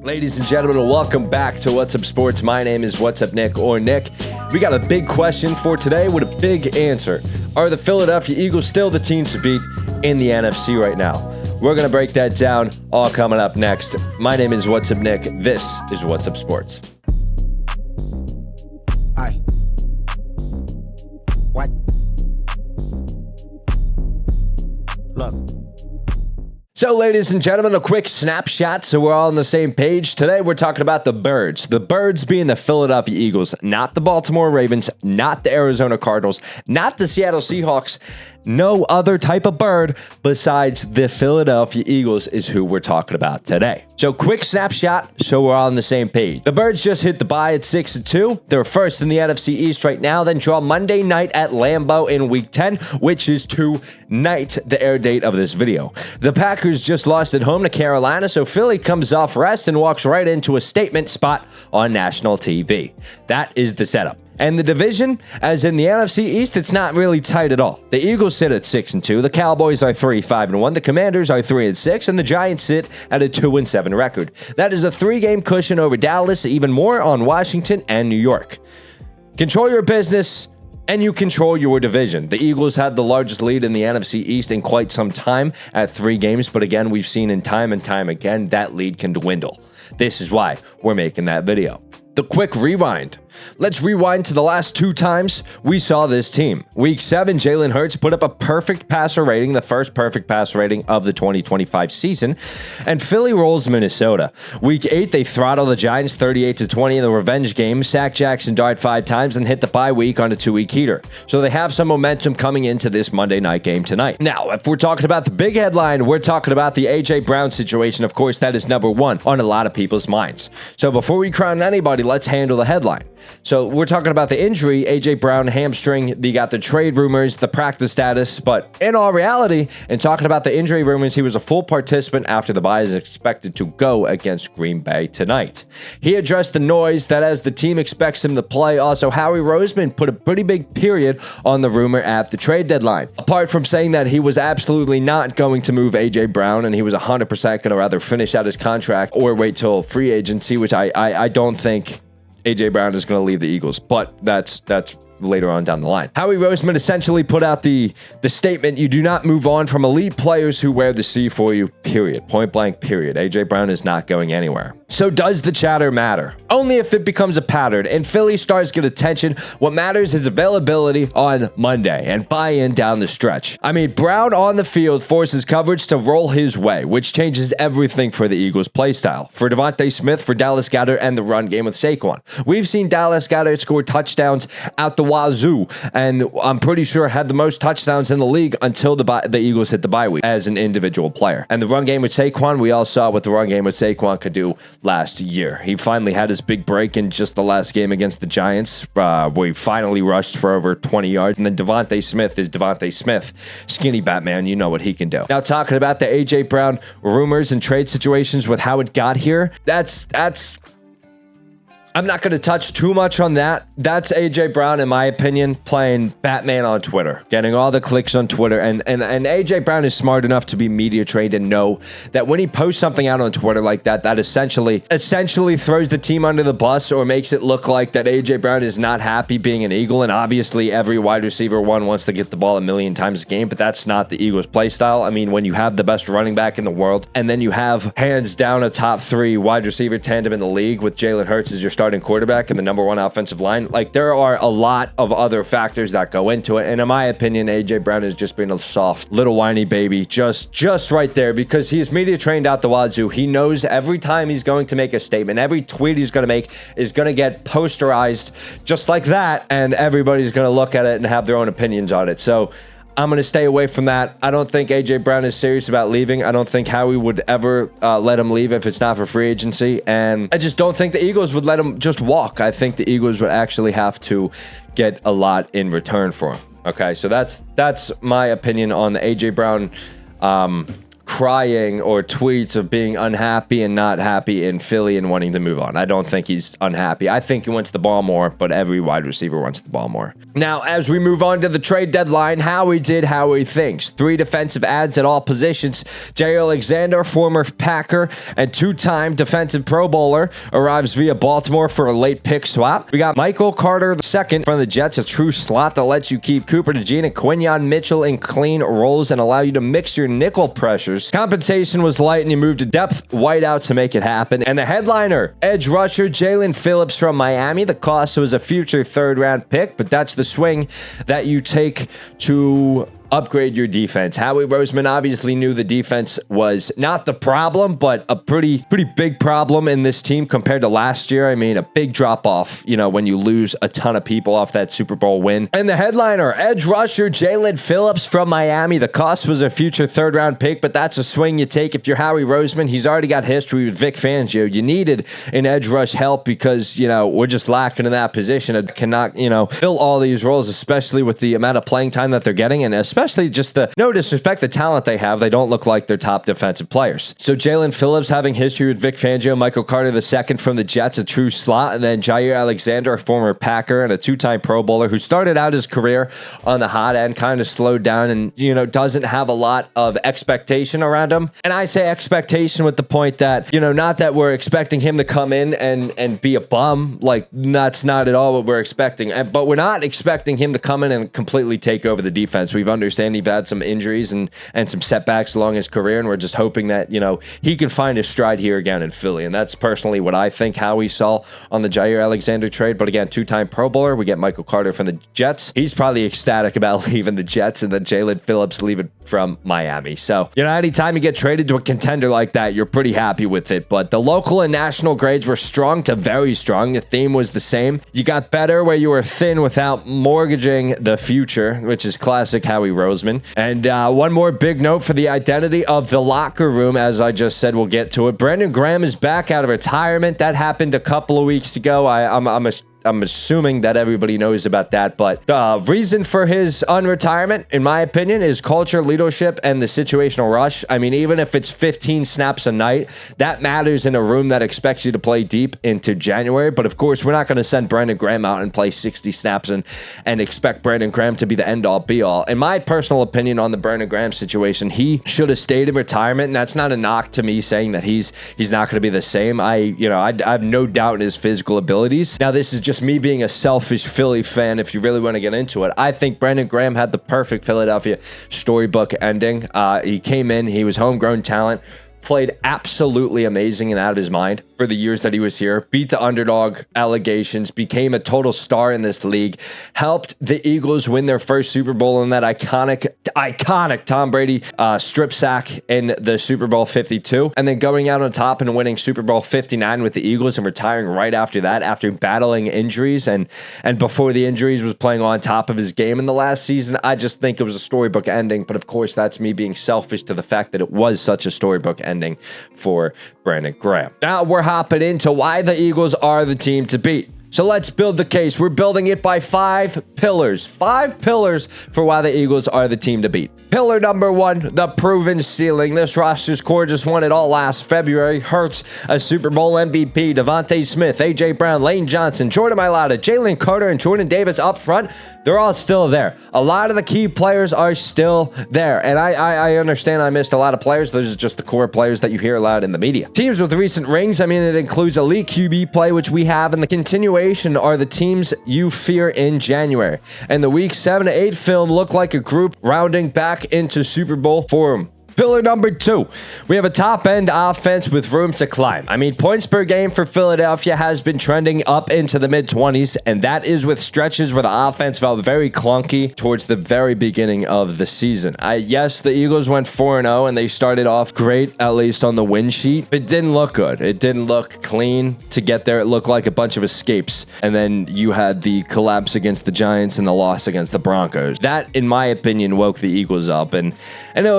Ladies and gentlemen, welcome back to What's Up Sports. My name is What's Up Nick or Nick. We got a big question for today with a big answer. Are the Philadelphia Eagles still the team to beat in the NFC right now? We're going to break that down, all coming up next. My name is What's Up Nick. This is What's Up Sports. Hi. What? Look. So, ladies and gentlemen, a quick snapshot so we're all on the same page. Today, we're talking about the birds. The birds being the Philadelphia Eagles, not the Baltimore Ravens, not the Arizona Cardinals, not the Seattle Seahawks. No other type of bird besides the Philadelphia Eagles is who we're talking about today. So, quick snapshot so we're all on the same page. The birds just hit the bye at 6-2. They're first in the NFC East right now, then draw Monday night at Lambeau in Week 10, which is tonight, the air date of this video. The Packers just lost at home to Carolina, so Philly comes off rest and walks right into a statement spot on national TV. That is the setup. And the division, as in the NFC East, it's not really tight at all. The Eagles sit at 6-2, the Cowboys are 3-5-1, the Commanders are 3-6, and the Giants sit at a 2-7 record. That is a 3-game cushion over Dallas, even more on Washington and New York. Control your business, and you control your division. The Eagles have the largest lead in the NFC East in quite some time at 3 games, but again, we've seen in time and time again that lead can dwindle. This is why we're making that video. The quick rewind. Let's rewind to the last 2 times we saw this team. Week 7, Jalen Hurts put up a perfect passer rating, the first perfect passer rating of the 2025 season, and Philly rolls Minnesota. Week 8, they throttle the Giants 38-20 in the revenge game, sack Jackson Dart 5 times, and hit the bye week on a 2-week heater. So they have some momentum coming into this Monday night game tonight. Now, if we're talking about the big headline, we're talking about the A.J. Brown situation. Of course, that is number 1 on a lot of people's minds. So before we crown anybody, let's handle the headline. So we're talking about the injury, A.J. Brown, hamstring. You got the trade rumors, the practice status. But in all reality, in talking about the injury rumors, he was a full participant after the bye is expected to go against Green Bay tonight. He addressed the noise that as the team expects him to play. Also, Howie Roseman put a pretty big period on the rumor at the trade deadline. Apart from saying that he was absolutely not going to move A.J. Brown and he was 100% going to rather finish out his contract or wait till free agency, which I don't think A.J. Brown is going to leave the Eagles, but that's later on down the line. Howie Roseman essentially put out the statement, you do not move on from elite players who wear the C for you, period. Point blank, period. A.J. Brown is not going anywhere. So does the chatter matter? Only if it becomes a pattern and Philly stars get attention. What matters is availability on Monday and buy-in down the stretch. I mean, Brown on the field forces coverage to roll his way, which changes everything for the Eagles' play style. For Devontae Smith, for Dallas Goedert, and the run game with Saquon. We've seen Dallas Goedert score touchdowns out the wazoo, and I'm pretty sure had the most touchdowns in the league until the Eagles hit the bye week as an individual player. And the run game with Saquon, we all saw what the run game with Saquon could do last year. He finally had his big break in just the last game against the Giants, where he finally rushed for over 20 yards. And then Devontae Smith is Devontae Smith. Skinny Batman, you know what he can do. Now, talking about the A.J. Brown rumors and trade situations with how it got here, that's I'm not going to touch too much on that. That's A.J. Brown, in my opinion, playing Batman on Twitter, getting all the clicks on Twitter. And A.J. Brown is smart enough to be media trained and know that when he posts something out on Twitter like that, that essentially throws the team under the bus or makes it look like that A.J. Brown is not happy being an Eagle. And obviously, every wide receiver wants to get the ball a million times a game, but that's not the Eagles' play style. I mean, when you have the best running back in the world, and then you have hands down a top 3 wide receiver tandem in the league with Jalen Hurts as your starting quarterback and the number 1 offensive line, like there are a lot of other factors that go into it. And in my opinion, A.J. Brown is just being a soft little whiny baby, just right there, because he is media trained out the wazoo. He knows every time he's going to make a statement, every tweet he's going to make is going to get posterized just like that, and everybody's going to look at it and have their own opinions on it. So I'm going to stay away from that. I don't think A.J. Brown is serious about leaving. I don't think Howie would ever let him leave if it's not for free agency. And I just don't think the Eagles would let him just walk. I think the Eagles would actually have to get a lot in return for him. Okay, so that's my opinion on the A.J. Brown crying or tweets of being unhappy and not happy in Philly and wanting to move on. I don't think he's unhappy. I think he wants the ball more, but every wide receiver wants the ball more. Now, as we move on to the trade deadline, Howie did Howie thinks. 3 defensive adds at all positions. Jay Alexander, former Packer and 2-time defensive Pro Bowler, arrives via Baltimore for a late pick swap. We got Michael Carter II from the Jets, a true slot that lets you keep Cooper DeJean and Quinyon Mitchell in clean roles and allow you to mix your nickel pressures. Compensation was light and you moved a depth wideout to make it happen. And the headliner, edge rusher Jalen Phillips from Miami. The cost was a future 3rd-round pick, but that's the swing that you take to upgrade your defense. Howie Roseman obviously knew the defense was not the problem, but a pretty big problem in this team compared to last year. I mean, a big drop off, when you lose a ton of people off that Super Bowl win. And the headliner, edge rusher Jalen Phillips from Miami. The cost was a future 3rd-round pick, but that's a swing you take if you're Howie Roseman. He's already got history with Vic Fangio. You needed an edge rush help because, we're just lacking in that position. It cannot, fill all these roles, especially with the amount of playing time that they're getting, and especially just no disrespect, the talent they have, they don't look like they're top defensive players. So Jalen Phillips having history with Vic Fangio, Michael Carter II from the Jets, a true slot, and then Jair Alexander, a former Packer and a 2-time Pro Bowler who started out his career on the hot end, kind of slowed down and, doesn't have a lot of expectation around him. And I say expectation with the point that, not that we're expecting him to come in and be a bum, like that's not at all what we're expecting. But we're not expecting him to come in and completely take over the defense. We've understand he's had some injuries and some setbacks along his career, and we're just hoping that, he can find his stride here again in Philly. And that's personally what I think Howie saw on the Jair Alexander trade. But again, 2-time Pro Bowler. We get Michael Carter from the Jets. He's probably ecstatic about leaving the Jets, and then Jalen Phillips leaving from Miami. So, anytime you get traded to a contender like that, you're pretty happy with it. But the local and national grades were strong to very strong. The theme was the same. You got better where you were thin without mortgaging the future, which is classic Howie Roseman. And one more big note for the identity of the locker room. As I just said, we'll get to it. Brandon Graham is back out of retirement. That happened a couple of weeks ago. I'm assuming that everybody knows about that, but the reason for his unretirement, in my opinion, is culture, leadership, and the situational rush. I mean, even if it's 15 snaps a night, that matters in a room that expects you to play deep into January. But of course, we're not going to send Brandon Graham out and play 60 snaps and expect Brandon Graham to be the end-all, be-all. In my personal opinion on the Brandon Graham situation, he should have stayed in retirement, and that's not a knock to me saying that he's not going to be the same. I have no doubt in his physical abilities. Now, this is just me being a selfish Philly fan. If you really want to get into it, I think Brandon Graham had the perfect Philadelphia storybook ending. He came in, he was homegrown talent, played absolutely amazing and out of his mind for the years that he was here, beat the underdog allegations, became a total star in this league, helped the Eagles win their first Super Bowl in that iconic Tom Brady strip sack in the Super Bowl 52, and then going out on top and winning Super Bowl 59 with the Eagles and retiring right after that, after battling injuries and before the injuries was playing on top of his game in the last season. I just think it was a storybook ending, but of course that's me being selfish to the fact that it was such a storybook ending for Brandon Graham. Now we're hopping into why the Eagles are the team to beat. So let's build the case. We're building it by 5 pillars. 5 pillars for why the Eagles are the team to beat. Pillar number 1, the proven ceiling. This roster's core just won it all last February. Hurts, a Super Bowl MVP, Devontae Smith, A.J. Brown, Lane Johnson, Jordan Mailata, Jalen Carter, and Jordan Davis up front. They're all still there. A lot of the key players are still there. And I understand I missed a lot of players. Those are just the core players that you hear a lot in the media. Teams with recent rings, I mean, it includes elite QB play, which we have, and the continuation are the teams you fear in January. And the week 7 to 8 film look like a group rounding back into Super Bowl form. Pillar number 2, we have a top-end offense with room to climb. I mean, points per game for Philadelphia has been trending up into the mid-20s, and that is with stretches where the offense felt very clunky towards the very beginning of the season. Yes, the Eagles went 4-0, and they started off great, at least on the win sheet. It didn't look good. It didn't look clean to get there. It looked like a bunch of escapes, and then you had the collapse against the Giants and the loss against the Broncos. That, in my opinion, woke the Eagles up, and it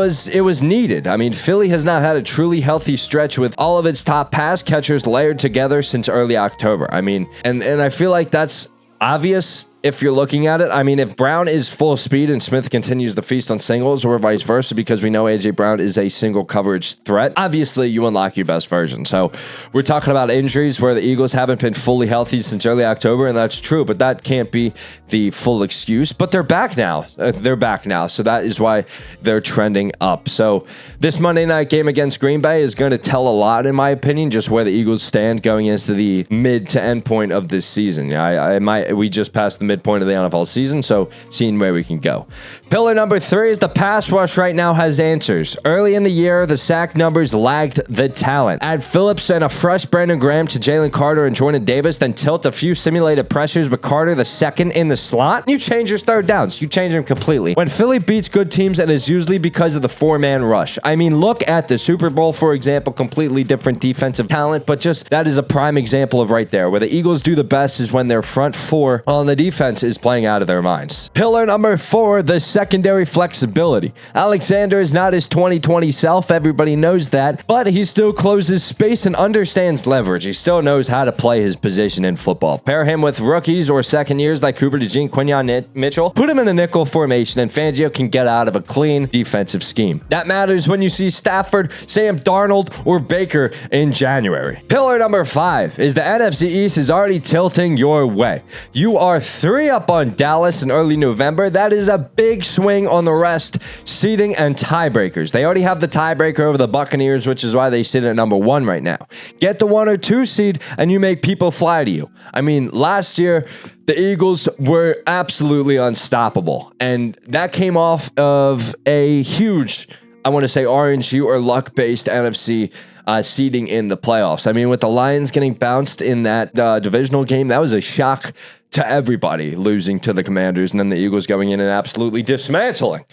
was needed. I mean, Philly has not had a truly healthy stretch with all of its top pass catchers layered together since early October. I mean, and I feel like that's obvious if you're looking at it. I mean, if Brown is full speed and Smith continues to feast on singles, or vice versa, because we know AJ Brown is a single coverage threat, obviously you unlock your best version. So we're talking about injuries where the Eagles haven't been fully healthy since early October, and that's true, but that can't be the full excuse. But they're back now. So that is why they're trending up. So this Monday night game against Green Bay is going to tell a lot, in my opinion, just where the Eagles stand going into the mid to end point of this season. We just passed the midpoint of the NFL season, so seeing where we can go. Pillar number 3 is the pass rush right now has answers. Early in the year, the sack numbers lagged the talent. Add Phillips and a fresh Brandon Graham to Jalen Carter and Jordan Davis, then tilt a few simulated pressures with Carter the second in the slot. You change your third downs. You change them completely. When Philly beats good teams, it is usually because of the 4-man rush. I mean, look at the Super Bowl, for example, completely different defensive talent, but just that is a prime example of right there. Where the Eagles do the best is when their front 4 on the defense is playing out of their minds. Pillar number 4, the secondary flexibility. Alexander is not his 2020 self. Everybody knows that, but he still closes space and understands leverage. He still knows how to play his position in football. Pair him with rookies or second years like Cooper DeJean, Quinyon Mitchell. Put him in a nickel formation and Fangio can get out of a clean defensive scheme. That matters when you see Stafford, Sam Darnold, or Baker in January. Pillar number 5 is the NFC East is already tilting your way. You are 3 up on Dallas in early November. That is a big swing on the rest, seeding and tiebreakers. They already have the tiebreaker over the Buccaneers, which is why they sit at number 1 right now. Get the 1 or 2 seed and you make people fly to you. I mean, last year, the Eagles were absolutely unstoppable, and that came off of a huge, I want to say, RNG or luck-based NFC seeding in the playoffs. I mean, with the Lions getting bounced in that divisional game, that was a shock to everybody, losing to the Commanders, and then the Eagles going in and absolutely dismantling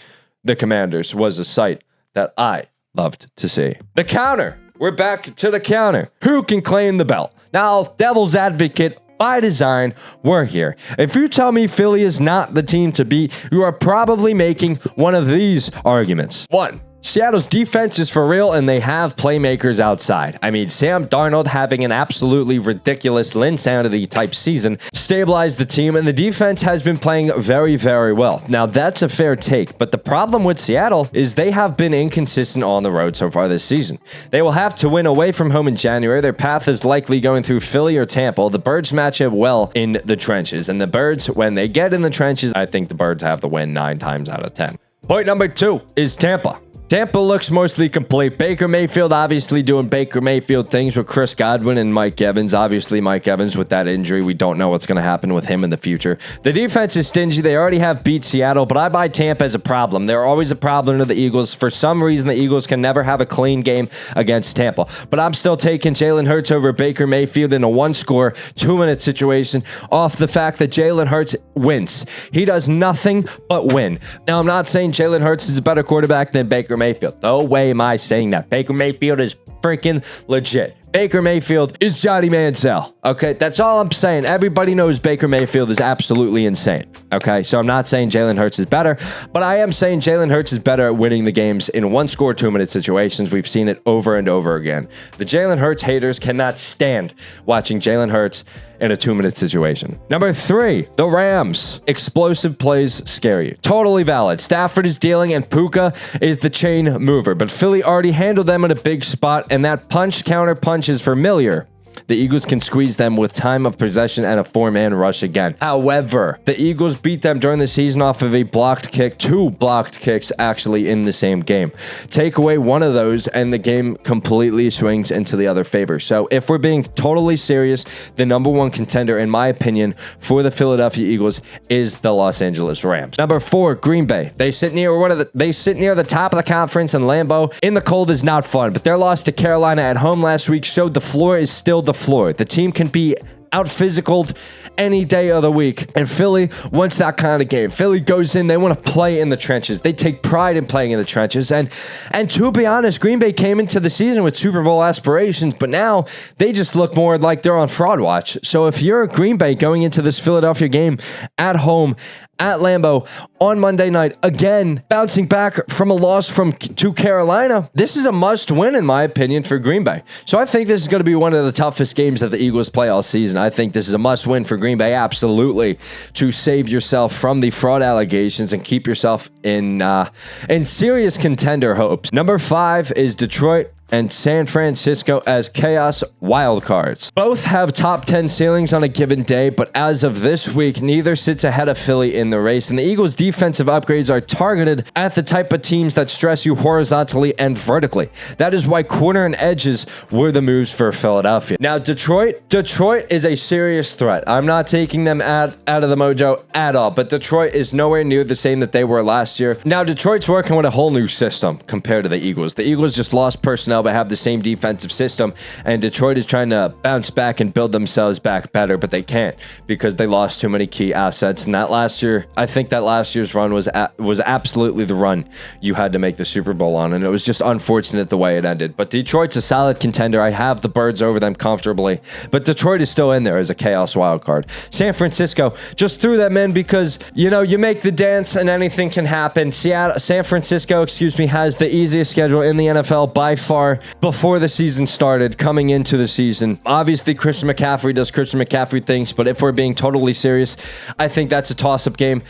the Commanders was a sight that I loved to see. The counter. We're back to the counter. Who can claim the belt? Now, devil's advocate, by design, we're here. If you tell me Philly is not the team to beat, you are probably making one of these arguments. 1. Seattle's defense is for real, and they have playmakers outside. I mean, Sam Darnold having an absolutely ridiculous Linsanity type season stabilized the team, and the defense has been playing very, very well. Now, that's a fair take, but the problem with Seattle is they have been inconsistent on the road so far this season. They will have to win away from home in January. Their path is likely going through Philly or Tampa. The Birds match up well in the trenches, and the Birds, when they get in the trenches, I think the Birds have to win 9 times out of 10. Point number 2 is Tampa. Tampa looks mostly complete. Baker Mayfield obviously doing Baker Mayfield things with Chris Godwin and Mike Evans. Obviously, Mike Evans with that injury. We don't know what's going to happen with him in the future. The defense is stingy. They already have beat Seattle, but I buy Tampa as a problem. They're always a problem to the Eagles. For some reason, the Eagles can never have a clean game against Tampa. But I'm still taking Jalen Hurts over Baker Mayfield in a 1-score, 2-minute situation off the fact that Jalen Hurts wins. He does nothing but win. Now, I'm not saying Jalen Hurts is a better quarterback than Baker Mayfield. No way am I saying that. Baker Mayfield is freaking legit. Baker Mayfield is Johnny Manziel. Okay, that's all I'm saying. Everybody knows Baker Mayfield is absolutely insane. Okay, so I'm not saying Jalen Hurts is better, but I am saying Jalen Hurts is better at winning the games in 1-score, 2-minute situations. We've seen it over and over again. The Jalen Hurts haters cannot stand watching Jalen Hurts in a 2-minute situation. Number 3, the Rams. Explosive plays scare you. Totally valid. Stafford is dealing and Puka is the chain mover, but Philly already handled them in a big spot, and that counter punch is familiar. The Eagles can squeeze them with time of possession and a 4-man rush again. However, the Eagles beat them during the season off of a blocked kick, 2 blocked kicks actually in the same game. Take away one of those and the game completely swings into the other favor. So if we're being totally serious, the number 1 contender, in my opinion, for the Philadelphia Eagles is the Los Angeles Rams. Number 4, Green Bay. They sit near the top of the conference, and Lambeau in the cold is not fun, but their loss to Carolina at home last week showed the floor is still the floor. The team can be out-physicaled any day of the week, and Philly wants that kind of game. Philly goes in, they want to play in the trenches. They take pride in playing in the trenches, and to be honest, Green Bay came into the season with Super Bowl aspirations, but now they just look more like they're on fraud watch. So if you're Green Bay going into this Philadelphia game at home, at Lambeau on Monday night, again bouncing back from a loss to Carolina. This is a must win, in my opinion, for Green Bay. So I think this is going to be one of the toughest games that the Eagles play all season. I think this is a must win for Green Bay, absolutely, to save yourself from the fraud allegations and keep yourself in serious contender hopes. Number 5 is Detroit and San Francisco as chaos wildcards. Both have top 10 ceilings on a given day, but as of this week, neither sits ahead of Philly in the race, and the Eagles' defensive upgrades are targeted at the type of teams that stress you horizontally and vertically. That is why corner and edges were the moves for Philadelphia. Now, Detroit is a serious threat. I'm not taking them out of the mojo at all, but Detroit is nowhere near the same that they were last year. Now, Detroit's working with a whole new system compared to the Eagles. The Eagles just lost personnel but have the same defensive system, and Detroit is trying to bounce back and build themselves back better, but they can't because they lost too many key assets. And that last year, I think that last year's run was absolutely the run you had to make the Super Bowl on, and it was just unfortunate the way it ended. But Detroit's a solid contender. I have the Birds over them comfortably, but Detroit is still in there as a chaos wild card. San Francisco just threw them in because, you know, you make the dance and anything can happen. San Francisco, has the easiest schedule in the NFL by far before the season started, coming into the season. Obviously, Christian McCaffrey does Christian McCaffrey things, but if we're being totally serious, I think that's a toss-up game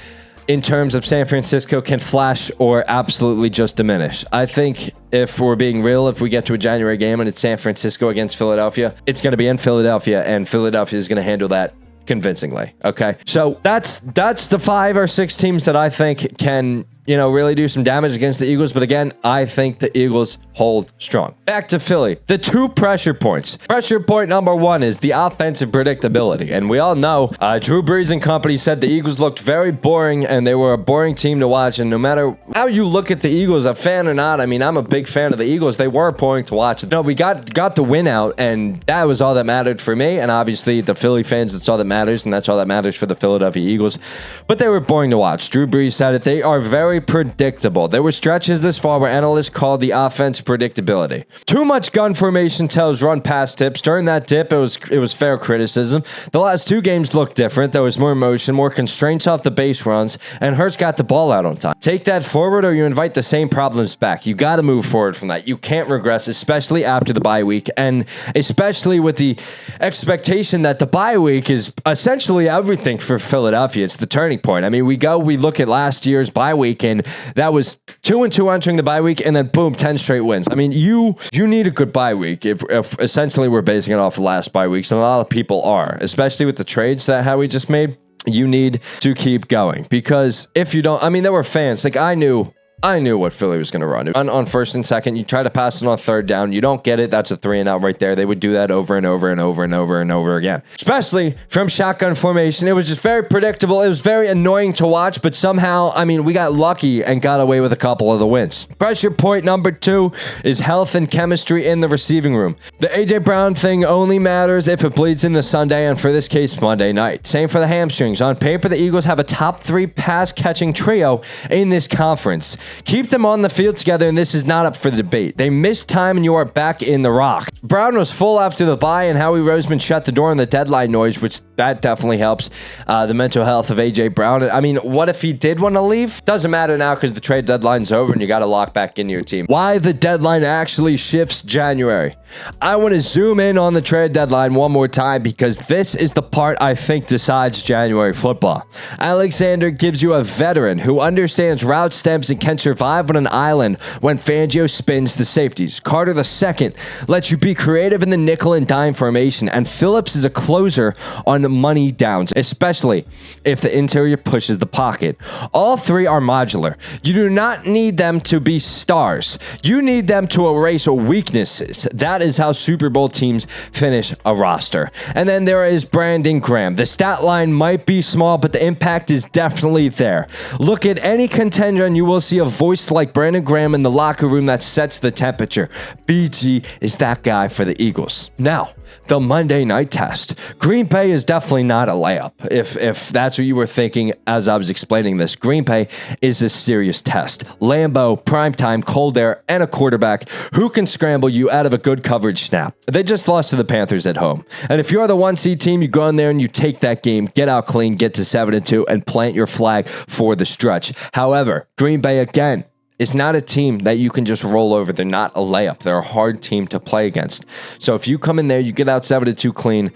in terms of San Francisco can flash or absolutely just diminish. I think if we're being real, if we get to a January game and it's San Francisco against Philadelphia, it's going to be in Philadelphia, and Philadelphia is going to handle that convincingly. Okay, so that's the 5 or 6 teams that I think can, really do some damage against the Eagles. But again, I think the Eagles hold strong. Back to Philly. The 2 pressure points. Pressure point number 1 is the offensive predictability. And we all know Drew Brees and company said the Eagles looked very boring and they were a boring team to watch. And no matter how you look at the Eagles, a fan or not, I mean, I'm a big fan of the Eagles. They were boring to watch. No, we got the win out, and that was all that mattered for me. And obviously the Philly fans, that's all that matters. And that's all that matters for the Philadelphia Eagles. But they were boring to watch. Drew Brees said it. They are very predictable. There were stretches this fall where analysts called the offense predictability. Too much gun formation tells run pass tips. During that dip, it was fair criticism. The last 2 games looked different. There was more motion, more constraints off the base runs, and Hurts got the ball out on time. Take that forward or you invite the same problems back. You got to move forward from that. You can't regress, especially after the bye week, and especially with the expectation that the bye week is essentially everything for Philadelphia. It's the turning point. I mean, we look at last year's bye week, and that was 2-2 entering the bye week, and then boom, 10 straight wins. I mean, you need a good bye week if essentially we're basing it off of last bye weeks, and a lot of people are, especially with the trades that Howie just made. You need to keep going, because if you don't, I mean, there were fans, like I knew what Philly was going to run. On first and second, you try to pass it on third down. You don't get it. That's a 3-and-out right there. They would do that over and over and over and over and over again, especially from shotgun formation. It was just very predictable. It was very annoying to watch, but somehow, I mean, we got lucky and got away with a couple of the wins. Pressure point number 2 is health and chemistry in the receiving room. The A.J. Brown thing only matters if it bleeds into Sunday, and for this case, Monday night. Same for the hamstrings. On paper, the Eagles have a top 3 pass-catching trio in this conference. Keep them on the field together, and this is not up for the debate. They missed time, and you are back in the rock. Brown was full after the bye, and Howie Roseman shut the door on the deadline noise, which that definitely helps the mental health of A.J. Brown. I mean, what if he did want to leave? Doesn't matter now because the trade deadline's over, and you got to lock back into your team. Why the deadline actually shifts January. I want to zoom in on the trade deadline one more time, because this is the part I think decides January football. Alexander gives you a veteran who understands route stems and can survive on an island when Fangio spins the safeties. Carter II lets you be creative in the nickel and dime formation, and Phillips is a closer on money downs, especially if the interior pushes the pocket. All 3 are modular. You do not need them to be stars. You need them to erase weaknesses. That is how Super Bowl teams finish a roster. And then there is Brandon Graham. The stat line might be small, but the impact is definitely there. Look at any contender and you will see a voice like Brandon Graham in the locker room that sets the temperature. BG is that guy for the Eagles. Now, the Monday night test. Green Bay is definitely not a layup. If that's what you were thinking as I was explaining this, Green Bay is a serious test. Lambeau, primetime, cold air, and a quarterback who can scramble you out of a good coverage snap. They just lost to the Panthers at home. And if you're the 1 seed team, you go in there and you take that game, get out clean, get to 7-2, and plant your flag for the stretch. However, Green Bay, again, is not a team that you can just roll over. They're not a layup. They're a hard team to play against. So if you come in there, you get out 7-2 clean,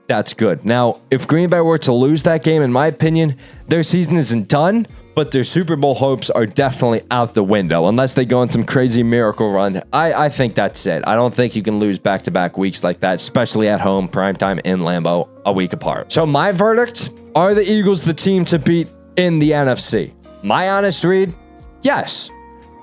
that's good. Now, if Green Bay were to lose that game, in my opinion, their season isn't done, but their Super Bowl hopes are definitely out the window unless they go on some crazy miracle run. I think that's it. I don't think you can lose back-to-back weeks like that, especially at home, primetime in Lambeau, a week apart. So my verdict, are the Eagles the team to beat in the NFC? My honest read, yes.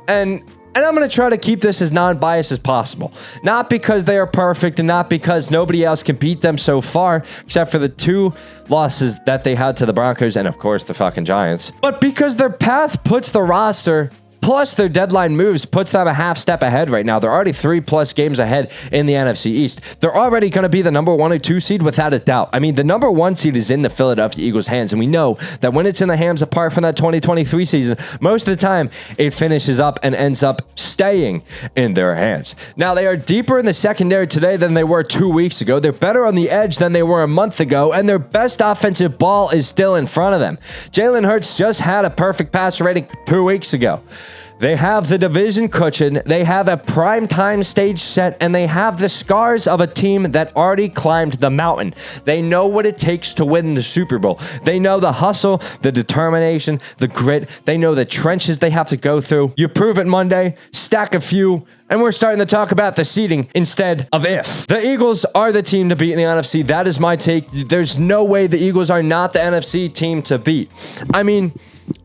And I'm going to try to keep this as non-biased as possible. Not because they are perfect and not because nobody else can beat them so far, except for the 2 losses that they had to the Broncos and, of course, the fucking Giants. But because their path puts the roster, plus their deadline moves, puts them a half step ahead right now. They're already 3+ games ahead in the NFC East. They're already going to be the number 1 or 2 seed without a doubt. I mean, the number 1 seed is in the Philadelphia Eagles' hands, and we know that when it's in the hands, apart from that 2023 season, most of the time it finishes up and ends up staying in their hands. Now, they are deeper in the secondary today than they were 2 weeks ago. They're better on the edge than they were a month ago, and their best offensive ball is still in front of them. Jalen Hurts just had a perfect passer rating 2 weeks ago. They have the division cushion, they have a primetime stage set, and they have the scars of a team that already climbed the mountain. They know what it takes to win the Super Bowl. They know the hustle, the determination, the grit. They know the trenches they have to go through. You prove it Monday, stack a few, and we're starting to talk about the seeding instead of if. The Eagles are the team to beat in the NFC. That is my take. There's no way the Eagles are not the NFC team to beat. I mean,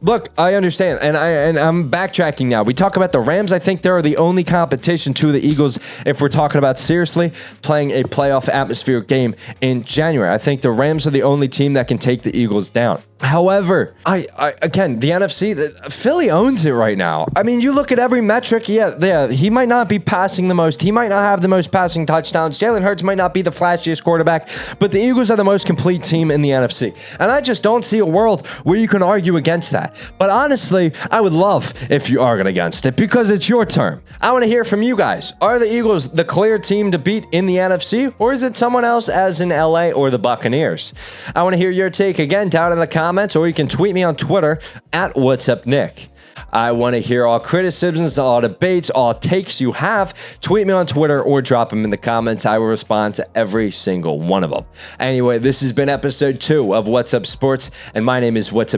look, I understand, and I'm backtracking now. We talk about the Rams. I think they're the only competition to the Eagles if we're talking about seriously playing a playoff atmospheric game in January. I think the Rams are the only team that can take the Eagles down. However, again, the NFC, Philly owns it right now. I mean, you look at every metric. Yeah, he might not be passing the most. He might not have the most passing touchdowns. Jalen Hurts might not be the flashiest quarterback, but the Eagles are the most complete team in the NFC. And I just don't see a world where you can argue against that. But honestly, I would love if you argue against it because it's your turn. I want to hear from you guys. Are the Eagles the clear team to beat in the NFC, or is it someone else as in LA or the Buccaneers? I want to hear your take again down in the comments, or you can tweet me on Twitter at WhatsAppNick. I want to hear all criticisms, all debates, all takes you have. Tweet me on Twitter or drop them in the comments. I will respond to every single one of them. Anyway, this has been episode 2 of What's Up Sports, and my name is What's Up